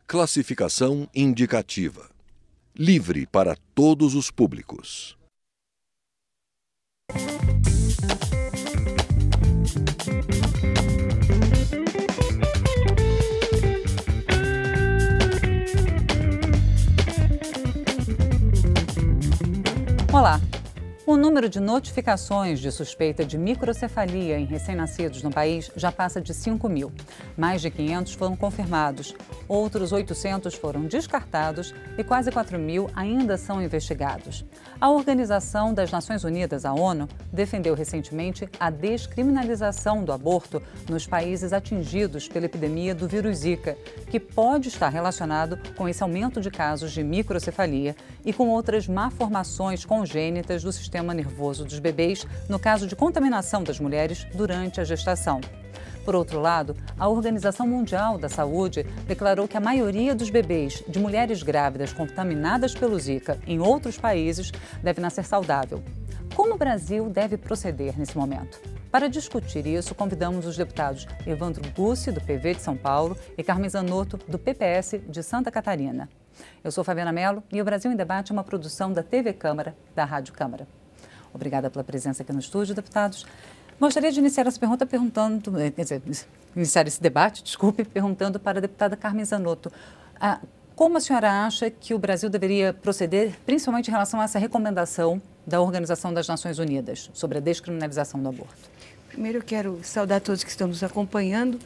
Classificação indicativa. Livre para todos os públicos. Olá! O número de notificações de suspeita de microcefalia em recém-nascidos no país já passa de 5.000. Mais de 500 foram confirmados, outros 800 foram descartados e quase 4.000 ainda são investigados. A Organização das Nações Unidas, a ONU, defendeu recentemente a descriminalização do aborto nos países atingidos pela epidemia do vírus Zika, que pode estar relacionado com esse aumento de casos de microcefalia e com outras malformações congênitas do sistema nervoso dos bebês, no caso de contaminação das mulheres durante a gestação. Por outro lado, a Organização Mundial da Saúde declarou que a maioria dos bebês de mulheres grávidas contaminadas pelo Zika em outros países deve nascer saudável. Como o Brasil deve proceder nesse momento? Para discutir isso, convidamos os deputados Evandro Gussi, do PV de São Paulo, e Carmen Zanotto, do PPS de Santa Catarina. Eu sou Fabiana Mello e o Brasil em Debate é uma produção da TV Câmara, da Rádio Câmara. Obrigada pela presença aqui no estúdio, deputados. Gostaria de iniciar essa pergunta iniciar esse debate, perguntando para a deputada Carmen Zanotto. Como a senhora acha que o Brasil deveria proceder, principalmente em relação a essa recomendação da Organização das Nações Unidas sobre a descriminalização do aborto? Primeiro eu quero saudar todos que estão nos acompanhando,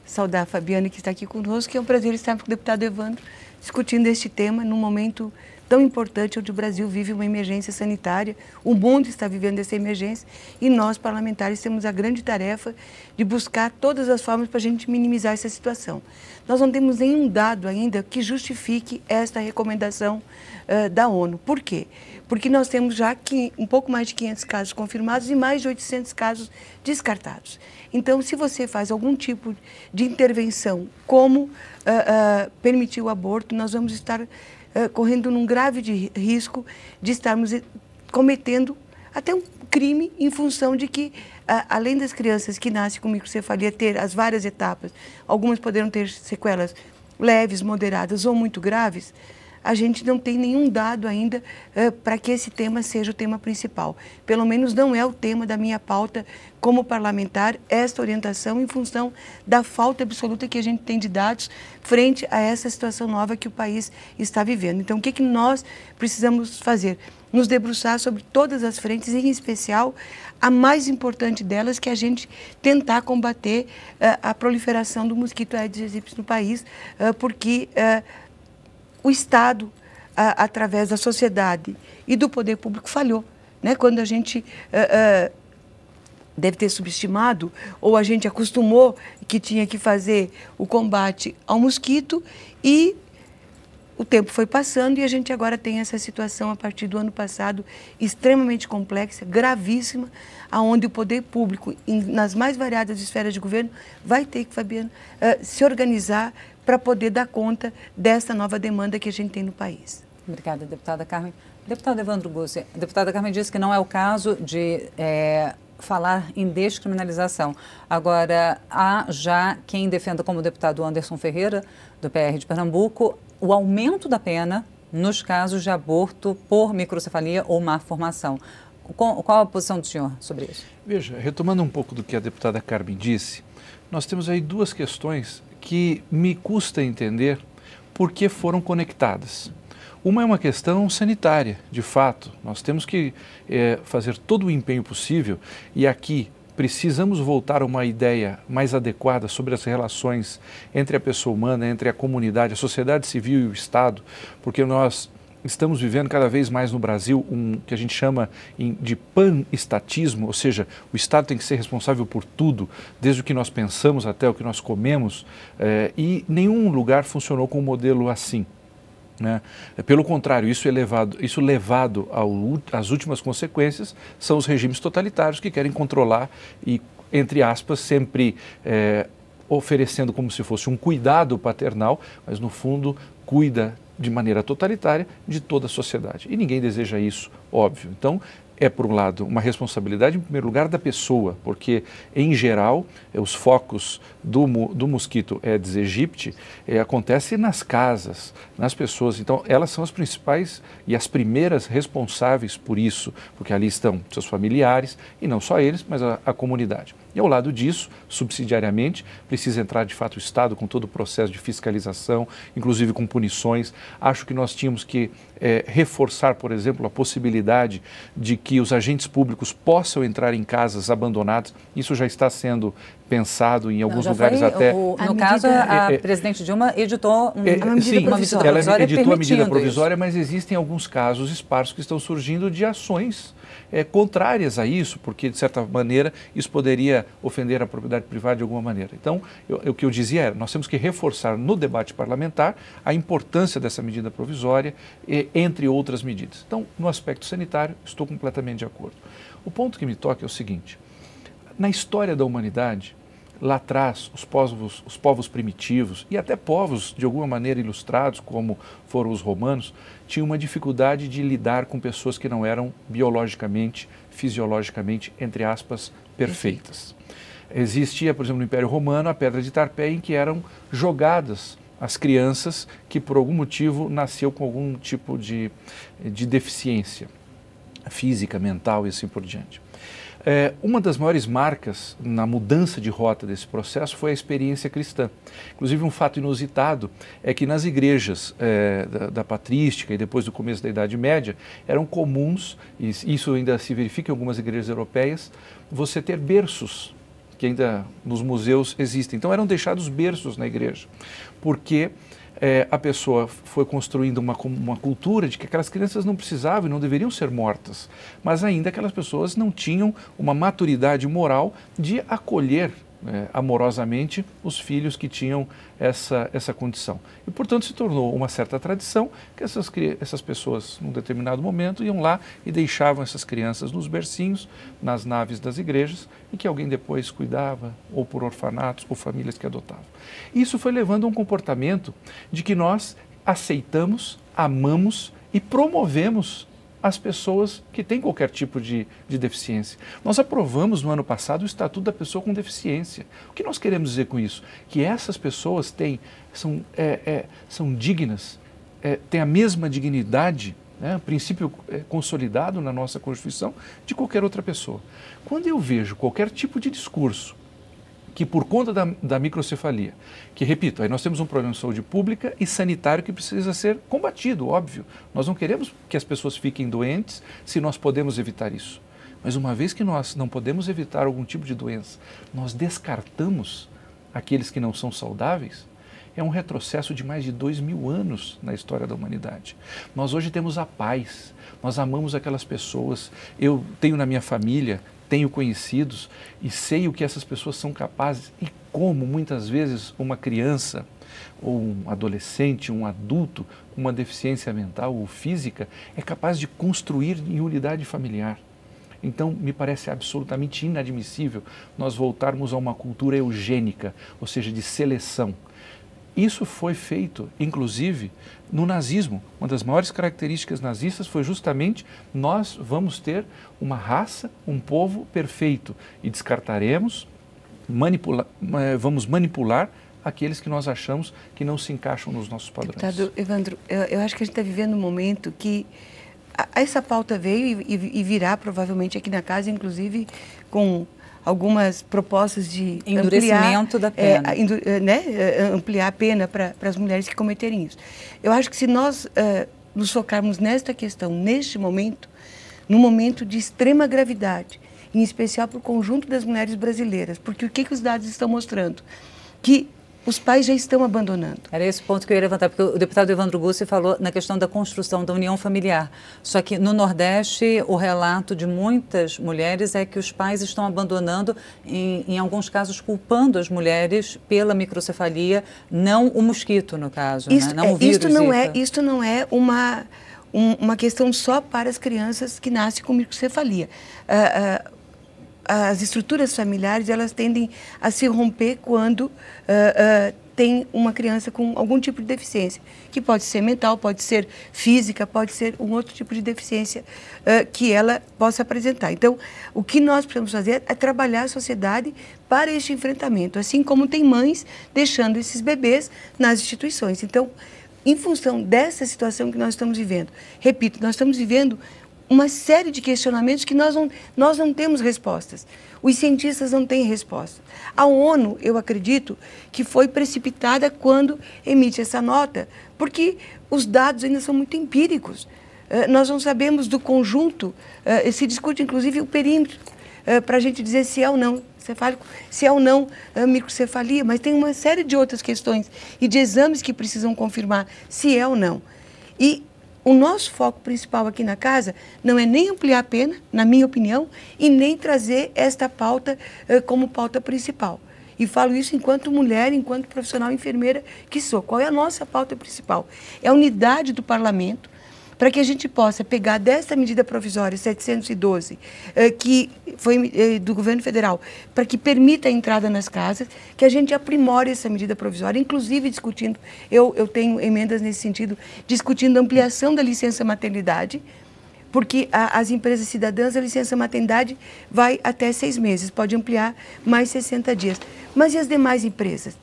saudar a Fabiana que está aqui conosco, que é um prazer estar com o deputado Evandro discutindo este tema num momento tão importante onde o Brasil vive uma emergência sanitária, o mundo está vivendo essa emergência e nós, parlamentares, temos a grande tarefa de buscar todas as formas para a gente minimizar essa situação. Nós não temos nenhum dado ainda que justifique esta recomendação da ONU. Por quê? Porque nós temos já um pouco mais de 500 casos confirmados e mais de 800 casos descartados. Então, se você faz algum tipo de intervenção, como permitir o aborto, nós vamos estar correndo num grave risco de estarmos cometendo até um crime em função de que, além das crianças que nascem com microcefalia ter as várias etapas, algumas poderão ter sequelas leves, moderadas ou muito graves, a gente não tem nenhum dado ainda para que esse tema seja o tema principal. Pelo menos não é o tema da minha pauta como parlamentar, esta orientação em função da falta absoluta que a gente tem de dados frente a essa situação nova que o país está vivendo. Então, o que nós precisamos fazer? Nos debruçar sobre todas as frentes, em especial a mais importante delas, que é a gente tentar combater a proliferação do mosquito Aedes aegypti no país, porque o Estado, através da sociedade e do poder público, falhou, né? Quando a gente deve ter subestimado, ou a gente acostumou que tinha que fazer o combate ao mosquito e o tempo foi passando e a gente agora tem essa situação a partir do ano passado extremamente complexa, gravíssima, aonde o poder público, nas mais variadas esferas de governo, vai ter que, Fabiana, se organizar para poder dar conta dessa nova demanda que a gente tem no país. Obrigada, deputada Carmen. Deputado Evandro Gussi, a deputada Carmen disse que não é o caso de falar em descriminalização. Agora, há já quem defenda, como o deputado Anderson Ferreira, do PR de Pernambuco, o aumento da pena nos casos de aborto por microcefalia ou má formação. Qual a posição do senhor sobre isso? Veja, retomando um pouco do que a deputada Carmen disse, nós temos aí duas questões que me custa entender por que foram conectadas. Uma é uma questão sanitária, de fato. Nós temos que fazer todo o empenho possível e aqui precisamos voltar a uma ideia mais adequada sobre as relações entre a pessoa humana, entre a comunidade, a sociedade civil e o Estado, porque nós estamos vivendo cada vez mais no Brasil que a gente chama de pan-estatismo, ou seja, o Estado tem que ser responsável por tudo, desde o que nós pensamos até o que nós comemos, e nenhum lugar funcionou com um modelo assim. Né? Pelo contrário, isso levado às últimas consequências são os regimes totalitários que querem controlar e, entre aspas, sempre oferecendo como se fosse um cuidado paternal, mas no fundo cuida de maneira totalitária de toda a sociedade. E ninguém deseja isso, óbvio. Então, é, por um lado, uma responsabilidade, em primeiro lugar, da pessoa, porque, em geral, os focos do mosquito Aedes aegypti acontecem nas casas, nas pessoas. Então, elas são as principais e as primeiras responsáveis por isso, porque ali estão seus familiares, e não só eles, mas a comunidade. E, ao lado disso, subsidiariamente, precisa entrar, de fato, o Estado com todo o processo de fiscalização, inclusive com punições. Acho que nós tínhamos que reforçar, por exemplo, a possibilidade de que os agentes públicos possam entrar em casas abandonadas. Isso já está sendo pensado em alguns lugares até... No caso, a presidente Dilma editou uma medida provisória. Ela editou a medida provisória, mas existem alguns casos esparsos que estão surgindo de ações contrárias a isso, porque, de certa maneira, isso poderia ofender a propriedade privada de alguma maneira. Então, o que eu dizia era, nós temos que reforçar no debate parlamentar a importância dessa medida provisória, entre outras medidas. Então, no aspecto sanitário, estou completamente de acordo. O ponto que me toca é o seguinte: na história da humanidade, lá atrás, os povos primitivos e até povos de alguma maneira ilustrados, como foram os romanos, tinham uma dificuldade de lidar com pessoas que não eram biologicamente, fisiologicamente, entre aspas, perfeitas. Existia, por exemplo, no Império Romano, a pedra de Tarpeia, em que eram jogadas as crianças que por algum motivo nasceu com algum tipo de deficiência física, mental e assim por diante. Uma das maiores marcas na mudança de rota desse processo foi a experiência cristã. Inclusive, um fato inusitado é que nas igrejas da patrística e depois do começo da Idade Média, eram comuns, e isso ainda se verifica em algumas igrejas europeias, você ter berços, que ainda nos museus existem. Então, eram deixados berços na igreja, porque a pessoa foi construindo uma cultura de que aquelas crianças não precisavam e não deveriam ser mortas, mas ainda aquelas pessoas não tinham uma maturidade moral de acolher amorosamente os filhos que tinham essa condição. E, portanto, se tornou uma certa tradição que essas pessoas, num determinado momento, iam lá e deixavam essas crianças nos bercinhos, nas naves das igrejas, e que alguém depois cuidava, ou por orfanatos, ou famílias que adotavam. Isso foi levando a um comportamento de que nós aceitamos, amamos e promovemos as pessoas que têm qualquer tipo de deficiência. Nós aprovamos no ano passado o Estatuto da Pessoa com Deficiência. O que nós queremos dizer com isso? Que essas pessoas são dignas, têm a mesma dignidade, princípio consolidado na nossa Constituição, de qualquer outra pessoa. Quando eu vejo qualquer tipo de discurso que, por conta da microcefalia, que, repito, aí nós temos um problema de saúde pública e sanitário que precisa ser combatido, óbvio. Nós não queremos que as pessoas fiquem doentes se nós podemos evitar isso. Mas uma vez que nós não podemos evitar algum tipo de doença, nós descartamos aqueles que não são saudáveis, é um retrocesso de mais de 2000 anos na história da humanidade. Nós hoje temos a paz, nós amamos aquelas pessoas. Eu tenho na minha família, tenho conhecidos e sei o que essas pessoas são capazes e como muitas vezes uma criança ou um adolescente, um adulto com uma deficiência mental ou física é capaz de construir em unidade familiar. Então, me parece absolutamente inadmissível nós voltarmos a uma cultura eugênica, ou seja, de seleção. Isso foi feito, inclusive, no nazismo. Uma das maiores características nazistas foi justamente nós vamos ter uma raça, um povo perfeito e descartaremos, vamos manipular aqueles que nós achamos que não se encaixam nos nossos padrões. Deputado Evandro, eu acho que a gente está vivendo um momento que essa pauta veio e virá provavelmente aqui na casa, inclusive com algumas propostas de endurecimento da pena, ampliar a pena para as mulheres que cometerem isso. Eu acho que se nós nos focarmos nesta questão, neste momento, num momento de extrema gravidade, em especial para o conjunto das mulheres brasileiras, porque o que os dados estão mostrando? Que os pais já estão abandonando. Era esse o ponto que eu ia levantar, porque o deputado Evandro Gussi falou na questão da construção da união familiar. Só que no Nordeste, o relato de muitas mulheres é que os pais estão abandonando, em alguns casos, culpando as mulheres pela microcefalia, não o mosquito, no caso, não o vírus. Isto não é uma questão só para as crianças que nascem com microcefalia. As estruturas familiares, elas tendem a se romper quando tem uma criança com algum tipo de deficiência, que pode ser mental, pode ser física, pode ser um outro tipo de deficiência que ela possa apresentar. Então, o que nós precisamos fazer é trabalhar a sociedade para este enfrentamento, assim como tem mães deixando esses bebês nas instituições. Então, em função dessa situação que nós estamos vivendo, repito, nós estamos vivendo uma série de questionamentos que nós não temos respostas. Os cientistas não têm resposta. A ONU, eu acredito, que foi precipitada quando emite essa nota, porque os dados ainda são muito empíricos. Nós não sabemos do conjunto, se discute inclusive o perímetro, para a gente dizer se é ou não cefálico, se é ou não microcefalia, mas tem uma série de outras questões e de exames que precisam confirmar se é ou não. E o nosso foco principal aqui na casa não é nem ampliar a pena, na minha opinião, e nem trazer esta pauta como pauta principal. E falo isso enquanto mulher, enquanto profissional enfermeira que sou. Qual é a nossa pauta principal? É a unidade do parlamento, para que a gente possa pegar dessa medida provisória 712, que foi do governo federal, para que permita a entrada nas casas, que a gente aprimore essa medida provisória, inclusive discutindo, eu tenho emendas nesse sentido, discutindo a ampliação da licença maternidade, porque as empresas cidadãs, a licença maternidade vai até 6 meses, pode ampliar mais 60 dias. Mas e as demais empresas?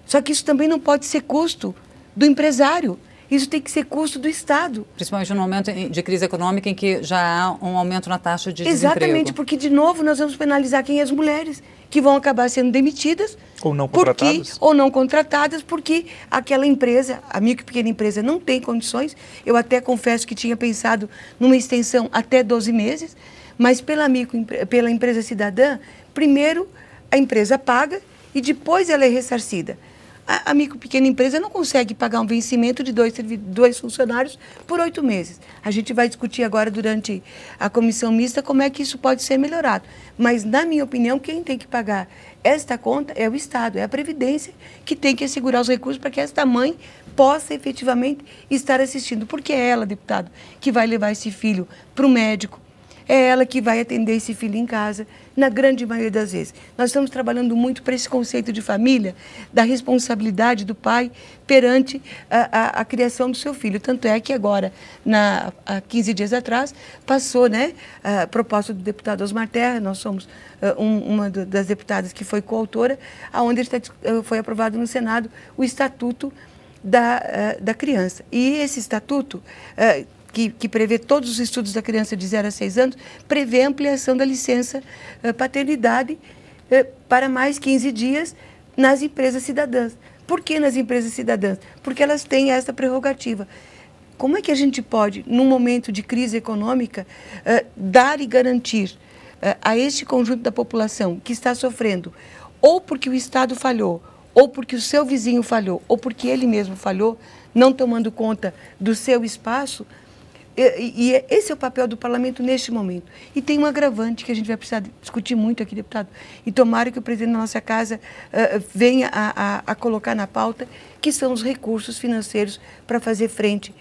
Só que isso também não pode ser custo do empresário. Isso tem que ser custo do Estado. Principalmente no momento de crise econômica em que já há um aumento na taxa de desemprego. Exatamente, porque, de novo, nós vamos penalizar quem? As mulheres, que vão acabar sendo demitidas. Ou não contratadas. Ou não contratadas, porque aquela empresa, a micro e pequena empresa, não tem condições. Eu até confesso que tinha pensado numa extensão até 12 meses, mas pela empresa cidadã, primeiro a empresa paga e depois ela é ressarcida. A micro e pequena empresa não consegue pagar um vencimento de 2 funcionários por 8 meses. A gente vai discutir agora durante a comissão mista como é que isso pode ser melhorado. Mas, na minha opinião, quem tem que pagar esta conta é o Estado, é a Previdência que tem que assegurar os recursos para que esta mãe possa efetivamente estar assistindo. Porque é ela, deputado, que vai levar esse filho para o médico. É ela que vai atender esse filho em casa, na grande maioria das vezes. Nós estamos trabalhando muito para esse conceito de família, da responsabilidade do pai perante a criação do seu filho. Tanto é que agora, há 15 dias atrás, passou, né, a proposta do deputado Osmar Terra, nós somos uma das deputadas que foi coautora, onde foi aprovado no Senado o Estatuto da Criança. E esse Estatuto... Que prevê todos os estudos da criança de 0 a 6 anos, prevê a ampliação da licença paternidade para mais 15 dias nas empresas cidadãs. Por que nas empresas cidadãs? Porque elas têm essa prerrogativa. Como é que a gente pode, num momento de crise econômica, dar e garantir a este conjunto da população que está sofrendo, ou porque o Estado falhou, ou porque o seu vizinho falhou, ou porque ele mesmo falhou, não tomando conta do seu espaço? E esse é o papel do parlamento neste momento. E tem um agravante que a gente vai precisar discutir muito aqui, deputado, e tomara que o presidente da nossa casa venha a colocar na pauta, que são os recursos financeiros para fazer frente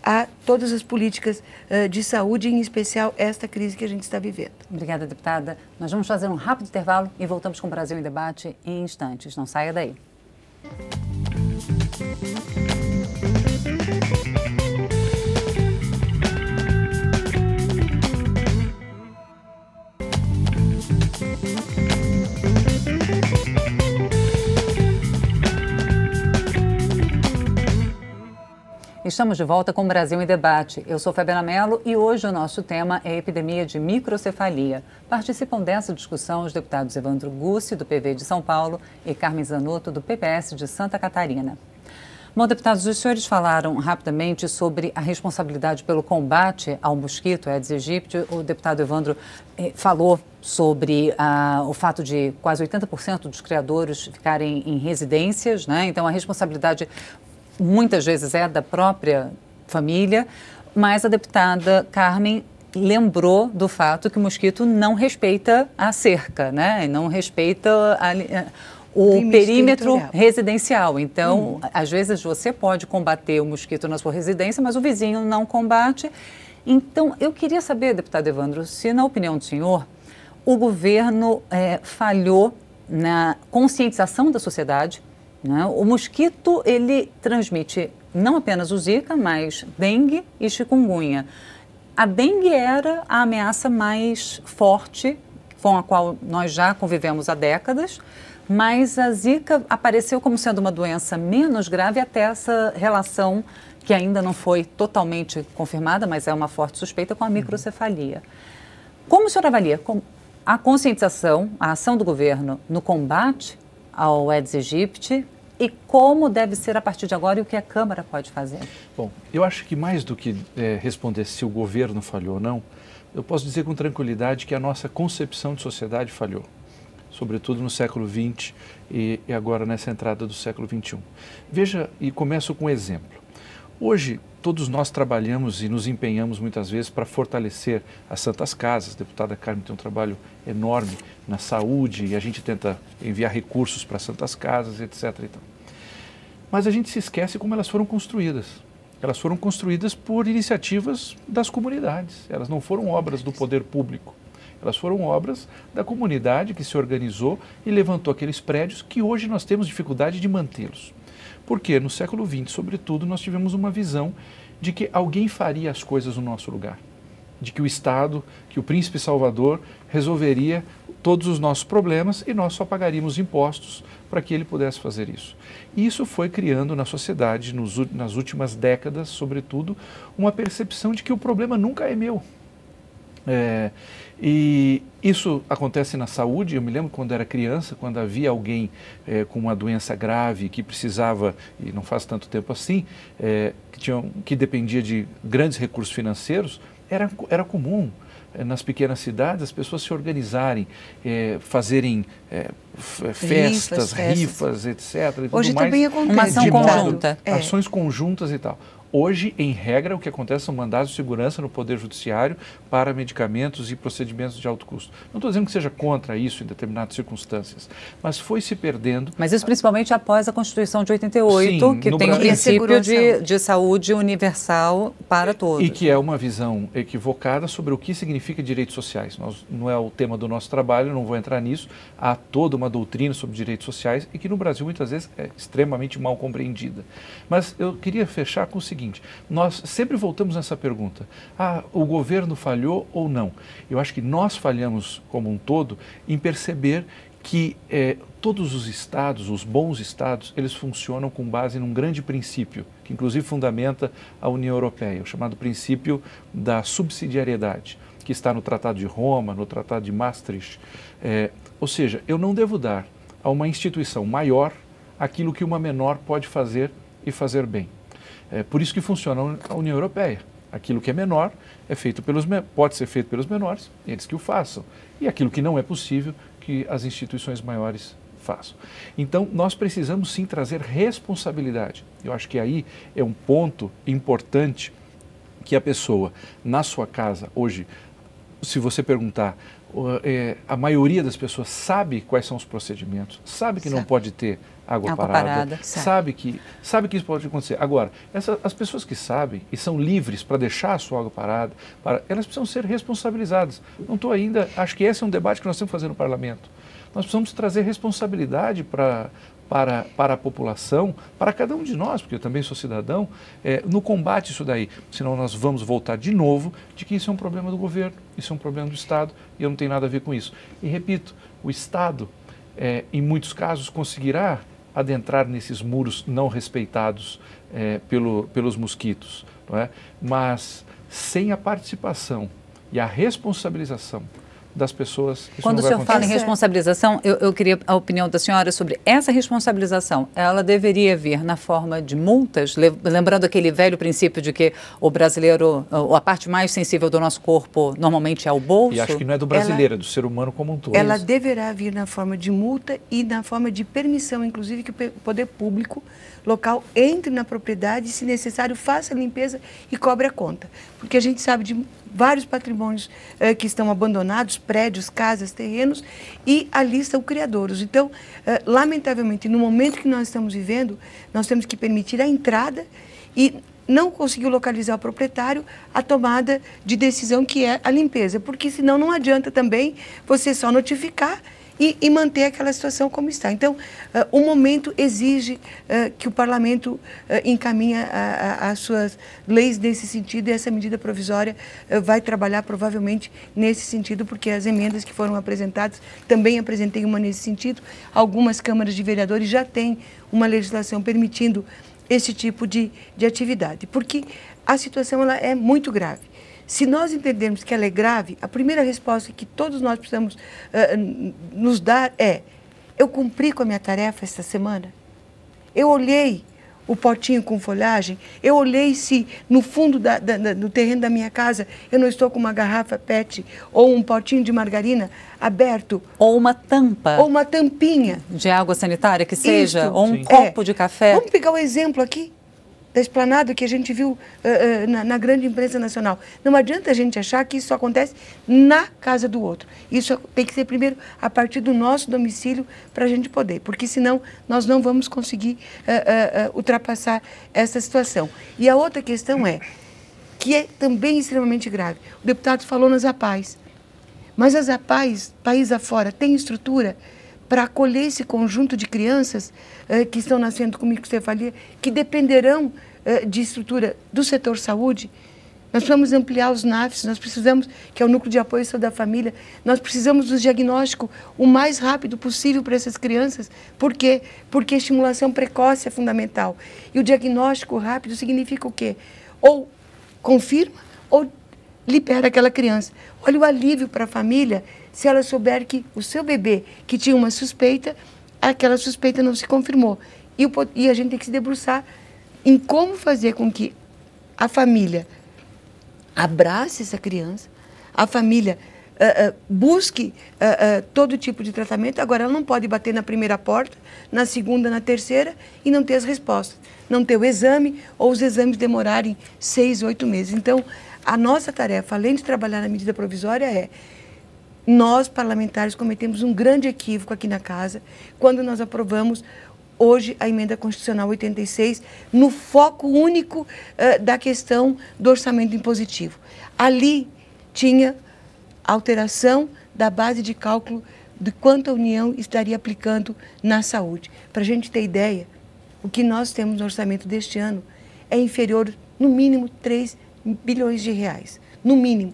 a todas as políticas de saúde, em especial esta crise que a gente está vivendo. Obrigada, deputada. Nós vamos fazer um rápido intervalo e voltamos com o Brasil em Debate em instantes. Não saia daí. Estamos de volta com o Brasil em Debate. Eu sou Fabiana Mello e hoje o nosso tema é a epidemia de microcefalia. Participam dessa discussão os deputados Evandro Gussi, do PV de São Paulo, e Carmen Zanotto, do PPS de Santa Catarina. Bom, deputados, os senhores falaram rapidamente sobre a responsabilidade pelo combate ao mosquito Aedes aegypti. O deputado Evandro falou sobre o fato de quase 80% dos criadouros ficarem em residências, né? Então, a responsabilidade muitas vezes é da própria família, mas a deputada Carmen lembrou do fato que o mosquito não respeita a cerca, né? E não respeita o perímetro residencial. Então, às vezes você pode combater o mosquito na sua residência, mas o vizinho não combate. Então, eu queria saber, deputado Evandro, se, na opinião do senhor, o governo falhou na conscientização da sociedade né? O mosquito, ele transmite não apenas o Zika, mas dengue e chikungunya. A dengue era a ameaça mais forte, com a qual nós já convivemos há décadas, mas a Zika apareceu como sendo uma doença menos grave até essa relação que ainda não foi totalmente confirmada, mas é uma forte suspeita, com a microcefalia. Como o senhor avalia a conscientização, a ação do governo no combate ao Aedes aegypti e como deve ser a partir de agora e o que a Câmara pode fazer? Bom, eu acho que mais do que responder se o governo falhou ou não, eu posso dizer com tranquilidade que a nossa concepção de sociedade falhou, sobretudo no século XX e agora nessa entrada do século XXI. Veja, e começo com um exemplo. Hoje, todos nós trabalhamos e nos empenhamos muitas vezes para fortalecer as santas casas. A deputada Carmen tem um trabalho enorme na saúde e a gente tenta enviar recursos para as santas casas, etc. e tal. Mas a gente se esquece como elas foram construídas. Elas foram construídas por iniciativas das comunidades. Elas não foram obras do poder público. Elas foram obras da comunidade que se organizou e levantou aqueles prédios que hoje nós temos dificuldade de mantê-los. Porque no século XX, sobretudo, nós tivemos uma visão de que alguém faria as coisas no nosso lugar. De que o Estado, que o príncipe Salvador resolveria todos os nossos problemas e nós só pagaríamos impostos para que ele pudesse fazer isso. E isso foi criando na sociedade, nas últimas décadas, sobretudo, uma percepção de que o problema nunca é meu. E isso acontece na saúde. Eu me lembro quando era criança, quando havia alguém com uma doença grave que precisava, e não faz tanto tempo assim, que dependia de grandes recursos financeiros, era comum nas pequenas cidades as pessoas se organizarem, fazerem festas, rifas, etc. E Hoje tudo mais, também acontece. Uma ação conjunta. Ações conjuntas e tal. Hoje, em regra, o que acontece são mandados de segurança no Poder Judiciário para medicamentos e procedimentos de alto custo. Não estou dizendo que seja contra isso em determinadas circunstâncias, mas foi se perdendo. Mas isso principalmente após a Constituição de 88, Sim, que no tem o Brasil. princípio de saúde universal para todos. E que é uma visão equivocada sobre o que significa direitos sociais. Não é o tema do nosso trabalho, não vou entrar nisso. Há toda uma doutrina sobre direitos sociais e que no Brasil muitas vezes é extremamente mal compreendida. Mas eu queria fechar com o seguinte. Nós sempre voltamos nessa pergunta, o governo falhou ou não? Eu acho que nós falhamos como um todo em perceber que todos os estados, os bons estados, eles funcionam com base num grande princípio, que inclusive fundamenta a União Europeia, o chamado princípio da subsidiariedade, que está no Tratado de Roma, no Tratado de Maastricht. Ou seja, eu não devo dar a uma instituição maior aquilo que uma menor pode fazer e fazer bem. Por isso que funciona a União Europeia. Aquilo que é menor pode ser feito pelos menores, eles que o façam. E aquilo que não é possível, que as instituições maiores façam. Então, nós precisamos sim trazer responsabilidade. Eu acho que aí é um ponto importante que a pessoa, na sua casa, hoje, se você perguntar, a maioria das pessoas sabe quais são os procedimentos, sabe que não pode ter água parada. Sabe que isso pode acontecer. Agora, as pessoas que sabem e são livres para deixar a sua água parada, elas precisam ser responsabilizadas. Não estou ainda, acho que esse é um debate que nós temos que fazer no parlamento. Nós precisamos trazer responsabilidade para a população, para cada um de nós, porque eu também sou cidadão, no combate a isso daí. Senão nós vamos voltar de novo de que isso é um problema do governo, isso é um problema do Estado e eu não tenho nada a ver com isso. E repito, o Estado, em muitos casos, conseguirá adentrar nesses muros não respeitados pelos mosquitos, não é? Mas sem a participação e a responsabilização das pessoas. Quando o senhor fala em responsabilização, eu queria a opinião da senhora sobre essa responsabilização. Ela deveria vir na forma de multas, lembrando aquele velho princípio de que o brasileiro, a parte mais sensível do nosso corpo normalmente é o bolso? E acho que não é do brasileiro, é do ser humano como um todo. Ela deverá vir na forma de multa e na forma de permissão, inclusive que o poder público local entre na propriedade e, se necessário, faça a limpeza e cobre a conta. Porque a gente sabe de vários patrimônios que estão abandonados, prédios, casas, terrenos, e ali estão criadouros. Então, lamentavelmente, no momento que nós estamos vivendo, nós temos que permitir a entrada e não conseguiu localizar o proprietário, a tomada de decisão que é a limpeza, porque senão não adianta também você só notificar e manter aquela situação como está. Então, o momento exige que o parlamento encaminhe as suas leis nesse sentido, e essa medida provisória vai trabalhar provavelmente nesse sentido, porque as emendas que foram apresentadas, também apresentei uma nesse sentido. Algumas câmaras de vereadores já têm uma legislação permitindo esse tipo de atividade, porque a situação ela é muito grave. Se nós entendermos que ela é grave, a primeira resposta que todos nós precisamos nos dar é: eu cumpri com a minha tarefa esta semana? Eu olhei o potinho com folhagem? Eu olhei se no fundo do terreno da minha casa eu não estou com uma garrafa PET ou um potinho de margarina aberto? Ou uma tampa. Ou uma tampinha. De água sanitária, que seja, Isto. ou um copo de café. Vamos pegar o exemplo aqui da Esplanada que a gente viu na grande imprensa nacional. Não adianta a gente achar que isso acontece na casa do outro. Isso tem que ser primeiro a partir do nosso domicílio para a gente poder, porque senão nós não vamos conseguir ultrapassar essa situação. E a outra questão que é também extremamente grave. O deputado falou nas APAES, mas as APAES, país afora, têm estrutura para acolher esse conjunto de crianças que estão nascendo com microcefalia, que dependerão de estrutura do setor saúde. Nós precisamos ampliar os NAFs, nós precisamos, que é o Núcleo de Apoio à Saúde da Família, nós precisamos do diagnóstico o mais rápido possível para essas crianças. Por quê? Porque a estimulação precoce é fundamental. E o diagnóstico rápido significa o quê? Ou confirma ou libera aquela criança. Olha o alívio para a família se ela souber que o seu bebê, que tinha uma suspeita, aquela suspeita não se confirmou. E a gente tem que se debruçar em como fazer com que a família abrace essa criança, a família busque todo tipo de tratamento. Agora, ela não pode bater na primeira porta, na segunda, na terceira e não ter as respostas. Não ter o exame ou os exames demorarem 6, 8 meses. Então, a nossa tarefa, além de trabalhar na medida provisória, nós, parlamentares, cometemos um grande equívoco aqui na Casa quando nós aprovamos hoje a Emenda Constitucional 86 no foco único da questão do orçamento impositivo. Ali tinha alteração da base de cálculo de quanto a União estaria aplicando na saúde. Para a gente ter ideia, o que nós temos no orçamento deste ano é inferior, no mínimo, 3 bilhões de reais, no mínimo.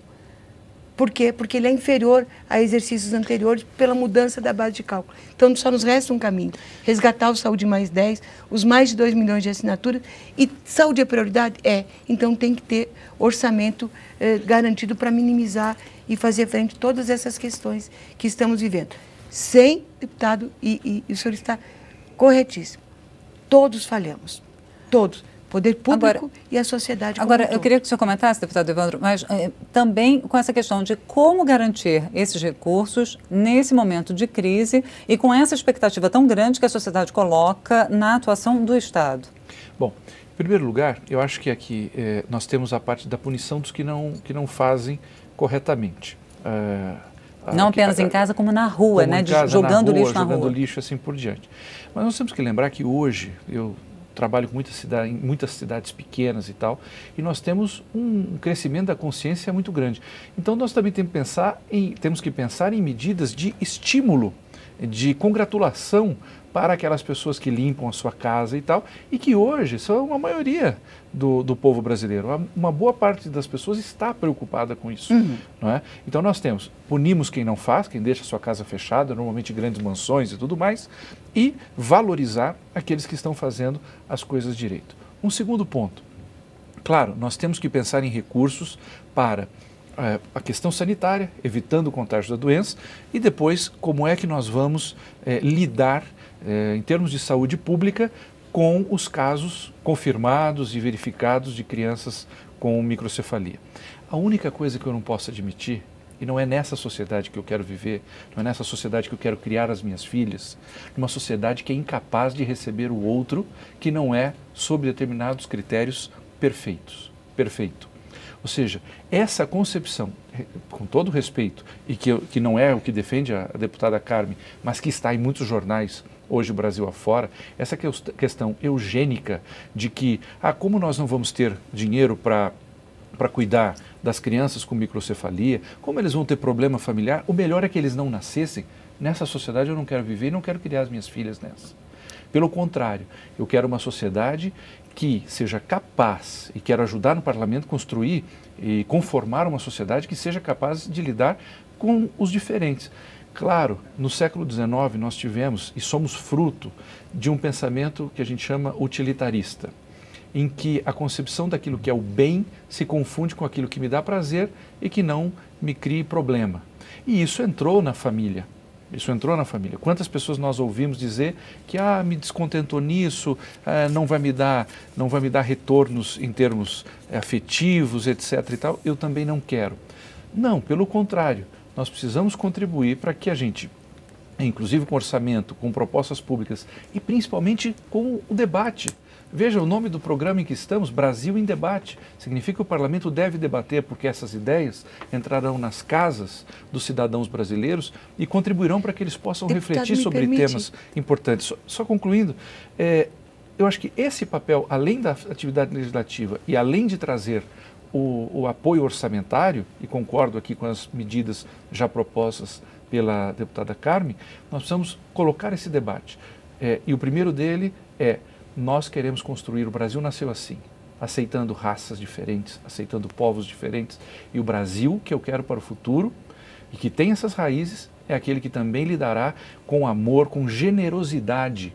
Por quê? Porque ele é inferior a exercícios anteriores pela mudança da base de cálculo. Então, só nos resta um caminho: resgatar o Saúde Mais 10, os mais de 2 milhões de assinaturas. E saúde é prioridade? Então, tem que ter orçamento garantido para minimizar e fazer frente a todas essas questões que estamos vivendo. Sem, deputado, e o senhor está corretíssimo, todos falhamos, todos. Poder público e a sociedade como um todo. Eu queria que o senhor comentasse, deputado Evandro, mas também com essa questão de como garantir esses recursos nesse momento de crise e com essa expectativa tão grande que a sociedade coloca na atuação do Estado. Bom, em primeiro lugar, eu acho que aqui nós temos a parte da punição dos que não fazem corretamente. Não apenas em casa, como na rua, né? Jogando lixo na rua. Jogando lixo assim por diante. Mas nós temos que lembrar que hoje, eu trabalho com em muitas cidades pequenas e tal, e nós temos um crescimento da consciência muito grande. Então nós também temos que pensar em medidas de estímulo, de congratulação para aquelas pessoas que limpam a sua casa e tal, e que hoje são a maioria do povo brasileiro. Uma boa parte das pessoas está preocupada com isso. Não é? Então nós punimos quem não faz, quem deixa a sua casa fechada, normalmente grandes mansões e tudo mais, e valorizar aqueles que estão fazendo as coisas direito. Um segundo ponto, claro, nós temos que pensar em recursos para a questão sanitária, evitando o contágio da doença, e depois como é que nós vamos lidar em termos de saúde pública com os casos confirmados e verificados de crianças com microcefalia. A única coisa que eu não posso admitir, e não é nessa sociedade que eu quero viver, não é nessa sociedade que eu quero criar as minhas filhas, uma sociedade que é incapaz de receber o outro que não é sob determinados critérios perfeito. Ou seja, essa concepção, com todo respeito, e que não é o que defende a deputada Carmen, mas que está em muitos jornais hoje, o Brasil afora, essa questão eugênica de que, como nós não vamos ter dinheiro para cuidar das crianças com microcefalia, como eles vão ter problema familiar, o melhor é que eles não nascessem. Nessa sociedade eu não quero viver e não quero criar as minhas filhas nessa. Pelo contrário, eu quero uma sociedade que seja capaz, e quero ajudar no parlamento a construir e conformar uma sociedade que seja capaz de lidar com os diferentes. Claro, no século XIX nós tivemos e somos fruto de um pensamento que a gente chama utilitarista, em que a concepção daquilo que é o bem se confunde com aquilo que me dá prazer e que não me crie problema. E isso entrou na família. Isso entrou na família. Quantas pessoas nós ouvimos dizer que me descontentou nisso, não vai me dar retornos em termos afetivos, etc. e tal, eu também não quero. Não, pelo contrário, nós precisamos contribuir para que a gente, inclusive com orçamento, com propostas públicas e principalmente com o debate. Veja, o nome do programa em que estamos, Brasil em Debate, significa que o parlamento deve debater, porque essas ideias entrarão nas casas dos cidadãos brasileiros e contribuirão para que eles possam refletir sobre temas importantes. Só concluindo, eu acho que esse papel, além da atividade legislativa e além de trazer o apoio orçamentário, e concordo aqui com as medidas já propostas pela deputada Carmen, nós precisamos colocar esse debate. E o primeiro dele é: nós queremos construir, o Brasil nasceu assim, aceitando raças diferentes, aceitando povos diferentes, e o Brasil que eu quero para o futuro e que tem essas raízes é aquele que também lidará com amor, com generosidade.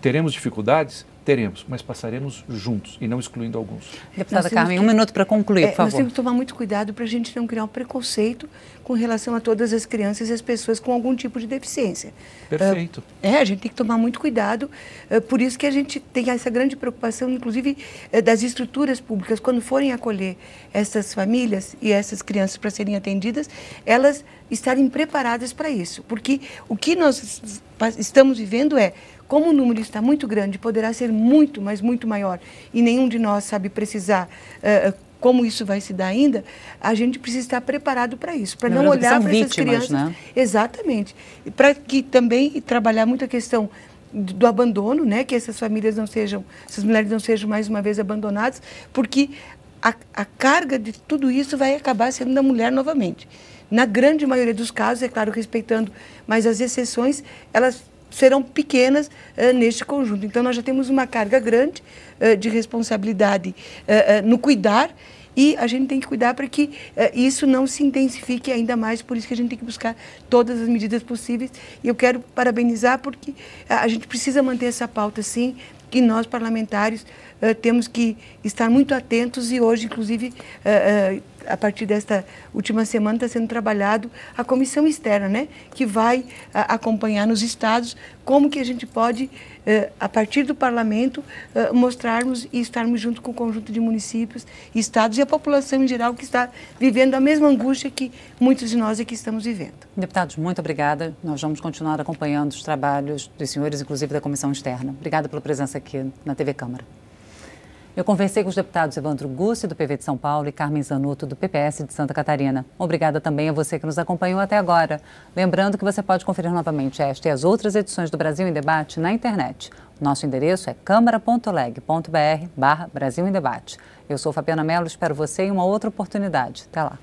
Teremos dificuldades? Teremos, mas passaremos juntos e não excluindo alguns. Deputada Carmen, um minuto para concluir, por favor. Nós temos que tomar muito cuidado para a gente não criar um preconceito com relação a todas as crianças e as pessoas com algum tipo de deficiência. Perfeito. A gente tem que tomar muito cuidado, por isso que a gente tem essa grande preocupação, inclusive das estruturas públicas, quando forem acolher essas famílias e essas crianças para serem atendidas, elas estarem preparadas para isso. Porque o que nós estamos vivendo como o número está muito grande, poderá ser muito, mas muito maior, e nenhum de nós sabe precisar como isso vai se dar ainda, a gente precisa estar preparado para isso, para não olhar para essas crianças. Né? Exatamente. Para que também trabalhar muito a questão do abandono, né? Que essas famílias não sejam, essas mulheres não sejam mais uma vez abandonadas, porque a carga de tudo isso vai acabar sendo da mulher novamente. Na grande maioria dos casos, é claro, respeitando, mas as exceções, elas serão pequenas neste conjunto. Então, nós já temos uma carga grande de responsabilidade no cuidar, e a gente tem que cuidar para que isso não se intensifique ainda mais, por isso que a gente tem que buscar todas as medidas possíveis. E eu quero parabenizar, porque a gente precisa manter essa pauta, sim, que nós, parlamentares, temos que estar muito atentos, e hoje, inclusive, a partir desta última semana, está sendo trabalhado a comissão externa, né, que vai acompanhar nos estados como que a gente pode, a partir do parlamento, mostrarmos e estarmos junto com o conjunto de municípios, estados e a população em geral, que está vivendo a mesma angústia que muitos de nós aqui estamos vivendo. Deputados, muito obrigada. Nós vamos continuar acompanhando os trabalhos dos senhores, inclusive da comissão externa. Obrigada pela presença aqui na TV Câmara. Eu conversei com os deputados Evandro Gussi, do PV de São Paulo, e Carmen Zanotto, do PPS de Santa Catarina. Obrigada também a você que nos acompanhou até agora. Lembrando que você pode conferir novamente esta e as outras edições do Brasil em Debate na internet. Nosso endereço é câmara.leg.br/Brasil em Debate. Eu sou Fabiana Mello, espero você em uma outra oportunidade. Até lá.